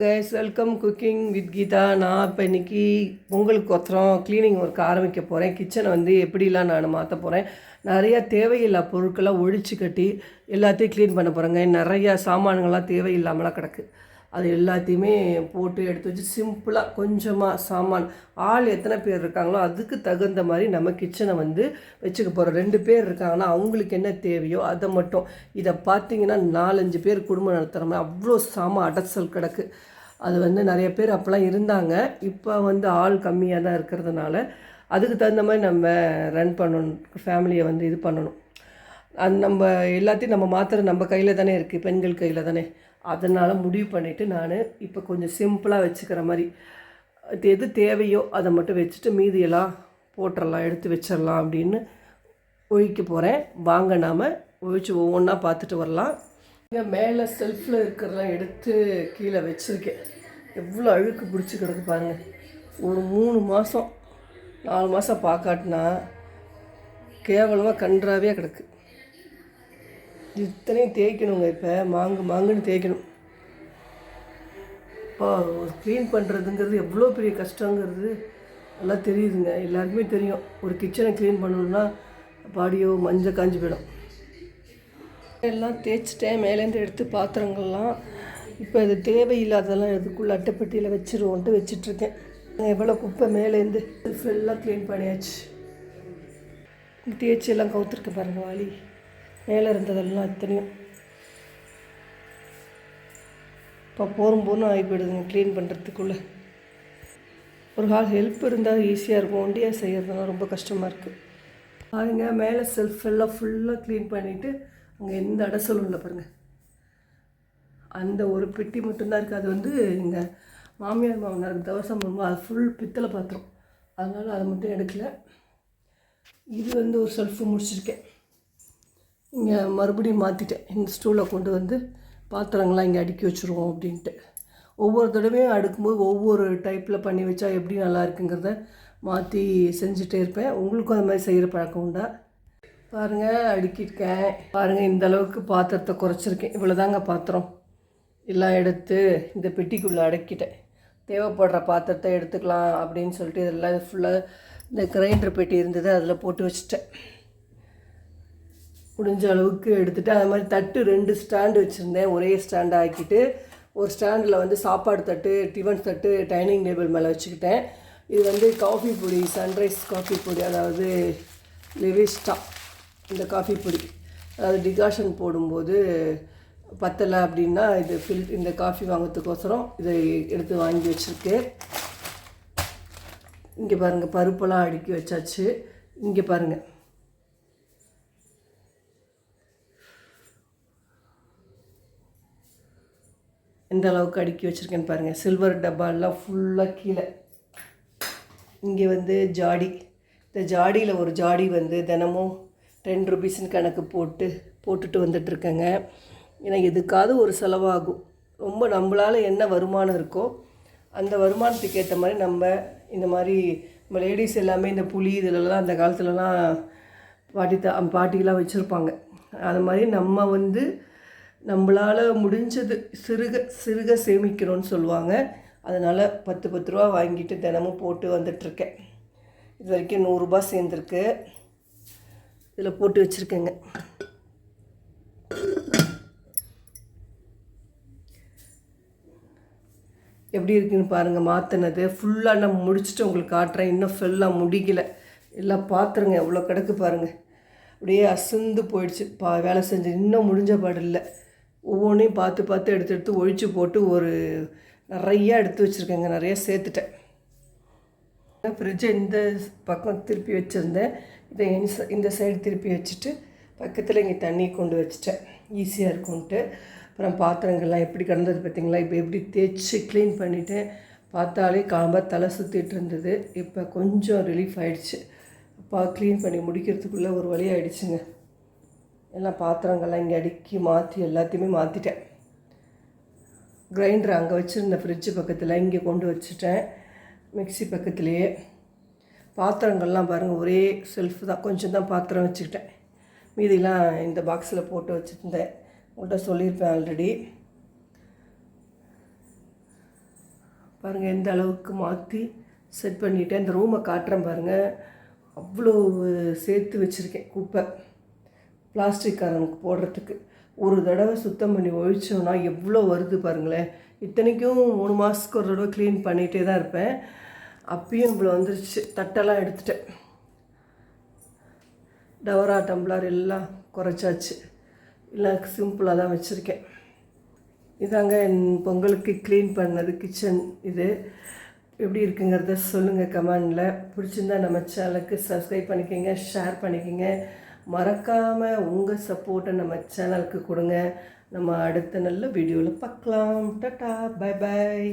Guys welcome cooking with Geetha. நான் இப்போ இன்றைக்கி பொங்கலுக்கு ஒருத்தரம் க்ளீனிங் ஒர்க் ஆரம்பிக்க போகிறேன். கிச்சனை வந்து எப்படிலாம் நான் மாற்ற போகிறேன். நிறையா தேவையில்லா பொருட்கள்லாம் ஒழிச்சு கட்டி எல்லாத்தையும் க்ளீன் பண்ண போகிறேங்க. நிறையா சாமான்கள்லாம் தேவையில்லாமலாம் கிடக்கு. அது எல்லாத்தையுமே போட்டு எடுத்து வச்சு சிம்பிளாக கொஞ்சமாக சாமான் ஆள் எத்தனை பேர் இருக்காங்களோ அதுக்கு தகுந்த மாதிரி நம்ம கிச்சனை வந்து வச்சுக்க போகிறோம். 2 பேர் இருக்காங்கன்னா அவங்களுக்கு என்ன தேவையோ அதை மட்டும். இதை பார்த்திங்கன்னா 4-5 பேர் குடும்பம் நடத்துகிற மாதிரி அவ்வளோ சாமான் அடைச்சல் கிடக்கு. அது வந்து நிறைய பேர் அப்போலாம் இருந்தாங்க. இப்போ வந்து ஆள் கம்மியாக தான் இருக்கிறதுனால அதுக்கு தகுந்த மாதிரி நம்ம ரன் பண்ணணும், ஃபேமிலியை வந்து இது பண்ணணும். அது நம்ம எல்லாத்தையும் நம்ம மாத்திரம் நம்ம கையில் தானே இருக்குது, பெண்கள் கையில் தானே. அதனால் முடிவு பண்ணிவிட்டு நான் இப்போ கொஞ்சம் சிம்பிளாக வச்சுக்கிற மாதிரி எது தேவையோ அதை மட்டும் வச்சுட்டு மீதியெல்லாம் போட்டுடலாம், எடுத்து வச்சிடலாம் அப்படின்னு ஒழிக்க போகிறேன். வாங்க நாம் ஒழிச்சு ஒவ்வொன்றா பார்த்துட்டு வரலாம். இங்கே மேலே செல்ஃபில் இருக்கிறதெல்லாம் எடுத்து கீழே வச்சுருக்கேன். எவ்வளோ அழுக்கு பிடிச்சி கிடக்கு பாருங்கள். ஒரு 3 மாதம் 4 மாதம் பார்க்காட்டினா கேவலமாக கன்றாவே கிடக்கு. இத்தனையும் தேய்க்கணுங்க. இப்போ மாங்குன்னு தேய்க்கணும். இப்போ ஒரு க்ளீன் பண்ணுறதுங்கிறது எவ்வளோ பெரிய கஷ்டங்கிறது நல்லா தெரியுதுங்க. எல்லாருக்குமே தெரியும். ஒரு கிச்சனை க்ளீன் பண்ணணுன்னா பாடியோ மஞ்சள் காஞ்சி போயிடும். எல்லாம் தேய்ச்சிட்டேன். மேலேருந்து எடுத்து பாத்திரங்கள்லாம் இப்போ இது தேவையில்லாததெல்லாம் இதுக்குள்ளே அட்டைப்பட்டியில் வச்சுருவோன்ட்டு வச்சிட்ருக்கேன். எவ்வளோ குப்பை மேலேருந்து எல்லாம் க்ளீன் பண்ணியாச்சு. தேய்ச்சி எல்லாம் கவுத்துருக்க பாருங்கள். வாளி மேலே இருந்ததெல்லாம் இத்தனையும் இப்போ போரும் ஆகி போயிடுதுங்க க்ளீன் பண்ணுறதுக்குள்ளே. ஒரு ஹெல்ப் இருந்தால் ஈஸியாக இருக்கும். ஒண்டியாக செய்கிறதுனால ரொம்ப கஷ்டமாக இருக்குது. அதுங்க மேலே செல்ஃபெல்லாம் ஃபுல்லாக க்ளீன் பண்ணிவிட்டு அங்கே எந்த அடைசலும் இல்லை பாருங்கள். அந்த ஒரு பெட்டி மட்டும்தான் இருக்குது. அது வந்து எங்கள் மாமியார் மாமனாருக்கு தவசம் பண்ணுவோம். அது ஃபுல் பித்தளை பாத்திரம். அதனால் அதை மட்டும் எடுக்கலை. இது வந்து ஒரு செல்ஃபு முடிச்சிருக்கேன். இங்கே மறுபடியும் மாற்றிட்டேன். இந்த ஸ்டூலை கொண்டு வந்து பாத்திரங்கள்லாம் இங்கே அடுக்கி வச்சுருவோம் அப்படின்ட்டு. ஒவ்வொரு தடவையும் அடுக்கும்போது ஒவ்வொரு டைப்பில் பண்ணி வச்சா எப்படி நல்லா இருக்குங்கிறத மாற்றி செஞ்சுட்டே இருப்பேன். உங்களுக்கும் அது மாதிரி செய்கிற பழக்கம் உண்டா? பாருங்கள், அடுக்கியிருக்கேன். பாருங்கள், இந்த அளவுக்கு பாத்திரத்தை குறைச்சிருக்கேன். இவ்வளோதாங்க பாத்திரம். எல்லாம் எடுத்து இந்த பெட்டிக்குள்ளே அடக்கிட்டேன். தேவைப்படுற பாத்திரத்தை எடுத்துக்கலாம் அப்படின்னு சொல்லிட்டு இதெல்லாம் ஃபுல்லாக இந்த கிரைண்டர் பெட்டி இருந்தது, அதில் போட்டு வச்சுட்டேன். முடிஞ்ச அளவுக்கு எடுத்துகிட்டு அது மாதிரி தட்டு 2 ஸ்டாண்டு வச்சுருந்தேன். ஒரே ஸ்டாண்டு ஆக்கிட்டு ஒரு ஸ்டாண்டில் வந்து சாப்பாடு தட்டு, டிஃபன் தட்டு டைனிங் டேபிள் மேலே வச்சுக்கிட்டேன். இது வந்து காஃபி பொடி, சன்ரைஸ் காஃபி பொடி, அதாவது லெவிஸ்டா இந்த காஃபி பொடி, அதாவது டிகாஷன் போடும்போது பத்தலை அப்படின்னா இது இந்த காஃபி வாங்கிறதுக்கோசரம் இதை எடுத்து வாங்கி வச்சுருக்கேன். இங்கே பாருங்கள், பருப்பெல்லாம் அடுக்கி வச்சாச்சு. இங்கே பாருங்கள், எந்த அளவுக்கு அடுக்கி வச்சுருக்கேன்னு பாருங்கள். சில்வர் டப்பாலாம் ஃபுல்லாக கீழே. இங்கே வந்து ஜாடி, இந்த ஜாடியில் ஒரு ஜாடி வந்து தினமும் 10 ரூபீஸ்ன்னு கணக்கு போட்டுட்டு வந்துட்டுருக்கேங்க. ஏன்னா எதுக்காவது ஒரு செலவாகும். ரொம்ப நம்மளால் என்ன வருமானம் இருக்கோ அந்த வருமானத்துக்கு ஏற்ற மாதிரி நம்ம இந்த மாதிரி நம்ம லேடிஸ் எல்லாமே இந்த புளி இதிலலாம் அந்த காலத்துலலாம் பாட்டிலாம் வச்சுருப்பாங்க. அது மாதிரி நம்ம வந்து நம்மளால் முடிஞ்சது சிறுக சேமிக்கணும்னு சொல்லுவாங்க. அதனால் 10 ரூபா வாங்கிட்டு தினமும் போட்டு வந்துட்டுருக்கேன். இது வரைக்கும் 100 ரூபா சேர்ந்துருக்கு. இதில் போட்டு வச்சுருக்கேங்க. எப்படி இருக்குதுன்னு பாருங்கள். மாற்றினது ஃபுல்லாக நான் முடிச்சுட்டு உங்களுக்கு காட்டுறேன். இன்னும் ஃபுல்லாக முடிக்கலை. எல்லாம் பாத்திரங்க எவ்வளோ கிடக்கு பாருங்கள். அப்படியே அசந்து போயிடுச்சு. வேலை செஞ்சு இன்னும் முடிஞ்ச பாடு இல்லை. ஒவ்வொன்றையும் பார்த்து எடுத்து ஒழிச்சு போட்டு ஒரு நிறையா எடுத்து வச்சுருக்கேங்க. நிறையா சேர்த்துட்டேன். ஃப்ரிட்ஜை இந்த பக்கம் திருப்பி வச்சுருந்தேன். இதை இந்த சைடு திருப்பி வச்சுட்டு பக்கத்தில் இங்கே தண்ணி கொண்டு வச்சுட்டேன், ஈஸியாக இருக்கும்ன்ட்டு. அப்புறம் பாத்திரங்கள்லாம் எப்படி கிடந்தது பார்த்திங்களா. இப்போ எப்படி தேய்ச்சி க்ளீன் பண்ணிவிட்டேன். பார்த்தாலே காலம்பா தலை சுற்றிட்டு இருந்தது. இப்போ கொஞ்சம் ரிலீஃப் ஆகிடுச்சு. அப்போ க்ளீன் பண்ணி முடிக்கிறதுக்குள்ளே ஒரு வழி ஆகிடுச்சுங்க. எல்லாம் பாத்திரங்கள்லாம் இங்கே அடுக்கி மாற்றி எல்லாத்தையுமே மாற்றிட்டேன். கிரைண்டர் அங்கே வச்சுருந்த ஃப்ரிட்ஜு பக்கத்தில் இங்கே கொண்டு வச்சுட்டேன். மிக்சி பக்கத்துலேயே. பாத்திரங்கள்லாம் பாருங்கள், ஒரே செல்ஃப் தான், கொஞ்சம் தான் பாத்திரம் வச்சுக்கிட்டேன். மீதிலாம் இந்த பாக்ஸில் போட்டு வச்சுருந்தேன். உங்கள்கிட்ட சொல்லியிருப்பேன் ஆல்ரெடி. பாருங்கள் எந்த அளவுக்கு மாற்றி செட் பண்ணிவிட்டேன். இந்த ரூமை காட்டுறேன் பாருங்கள். அவ்வளோ சேர்த்து வச்சுருக்கேன் குப்பை பிளாஸ்டிக் காரனுக்கு போடுறதுக்கு. ஒரு தடவை சுத்தம் பண்ணி ஒழிச்சோன்னா எவ்வளோ வருது பாருங்களேன். இத்தனைக்கும் 3 மாதத்துக்கு ஒரு தடவை க்ளீன் பண்ணிகிட்டே தான் இருப்பேன். அப்பயும் இவ்வளோ வந்துருச்சு. தட்டெல்லாம் எடுத்துட்டேன். டவரா டம்ளர் எல்லாம் குறைச்சாச்சு. இல்லை சிம்பிளாக தான் வச்சுருக்கேன். இதாங்க என் பொங்கலுக்கு க்ளீன் பண்ணது கிச்சன். இது எப்படி இருக்குங்கிறத சொல்லுங்கள் கமெண்டில். பிடிச்சிருந்தா நம்ம சேனலுக்கு சப்ஸ்கிரைப் பண்ணிக்கோங்க, ஷேர் பண்ணிக்கோங்க. மறக்காமல் உங்கள் சப்போர்ட்டை நம்ம சேனலுக்கு கொடுங்க. நம்ம அடுத்த நல்ல வீடியோவில் பார்க்கலாம். Tata, bye bye.